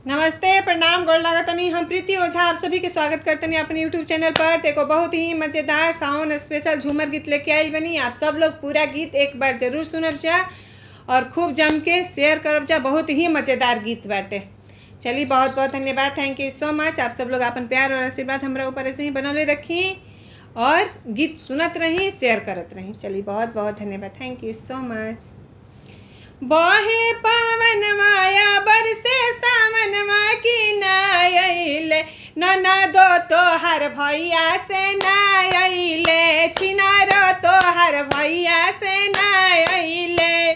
नमस्ते, प्रणाम, गोड़ लागतनी। हम प्रीति ओझा आप सभी के स्वागत करतनी अपने यूट्यूब चैनल पर। देखो बहुत ही मज़ेदार सावन स्पेशल झूमर गीत लेके आइल बनी। आप सब लोग पूरा गीत एक बार जरूर सुनब जा और खूब जम के शेयर करब जा। बहुत ही मज़ेदार गीत बाटे। चलिए, बहुत बहुत धन्यवाद, थैंक यू सो मच। आप सब लोग अपन प्यार और आशीर्वाद हमारा ऊपर ऐसे ही बनौले रखी और गीत सुनत रही, शेयर करत रही। चलिए, बहुत बहुत धन्यवाद, थैंक यू सो मच। बहे पावन माया बरसे सावनवा की नायले ननदो तोहर भैया से नायले छिनारो तोहर भैया से नायले।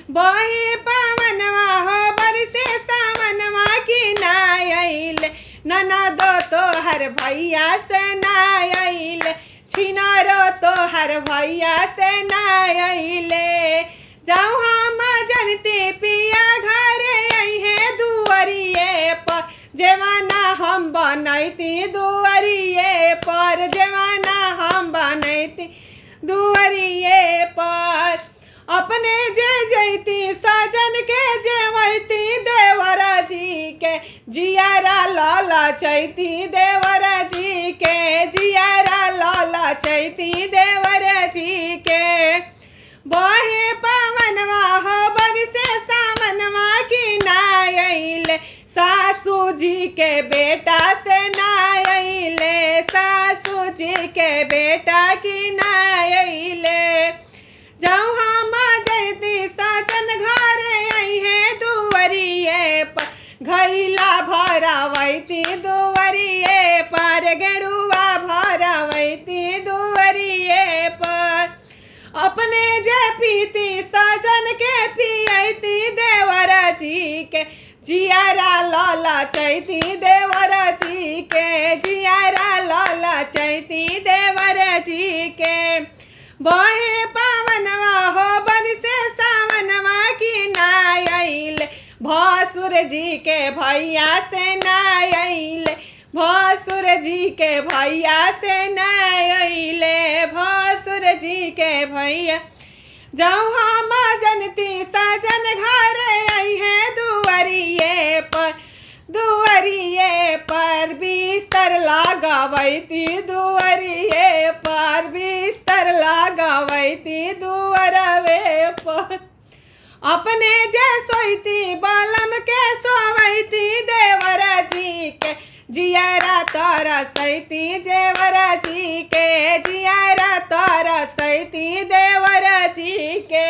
बहे पावनवा हो बरसे सावनवा की नायले ननदो तोहर भैया से नायले छिनारो तोहर भैया से नायले। जाऊँ हम जनती पिया घरे अहे दुआरिये पर जवाना हम बनैती दुआरिये पर जवाना हम बनैती दुआरिये पर। अपने जे जैती सजन के जेवैती देवरा जी के जियारा लाला चैती देवरा जी के जियारा लाला चैती देवरा जी के। बहे पावनवा हो बरसे सावनवा की नायले सासू जी के बेटा से नायले सासू जी के बेटा की नायले। जाऊँ हम जयती सजन घरे अहे दुआरिये पर घैला भरावैती दुआरिये पर गेरुआ भरावैती दुआरिये पर। अपने जे पीती सजन के पियती देवरा जी के जियारा लाला चैती देवरा जी के जियारा लाला चैती देवरा जी के। बहे पावनवा हो बरसे सावनवा की नायले भसुर जी के भैया से नायले भसुर जी के भैया से नायले भसुर जी के भैया। जाऊँ हम जनती सजन घरे अहे दुआरिये पर बिस्तर लगावैती दुआरिये पर बिस्तर लगावैती दुआरवे पर। अपने जे सोईती बालम के सोवैती देवरा जी के जियारा तारा सैती देवरा जी के जियारा तारा सैती देवरा जी के।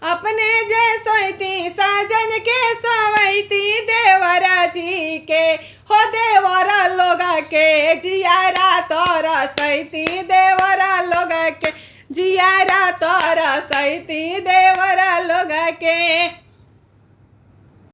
अपने जे सोईती सजन के सोवैती देवरा जी के हो देवरा लोगा के जियारा तारा सैती देवरा लोगा के जियारा तारा सैती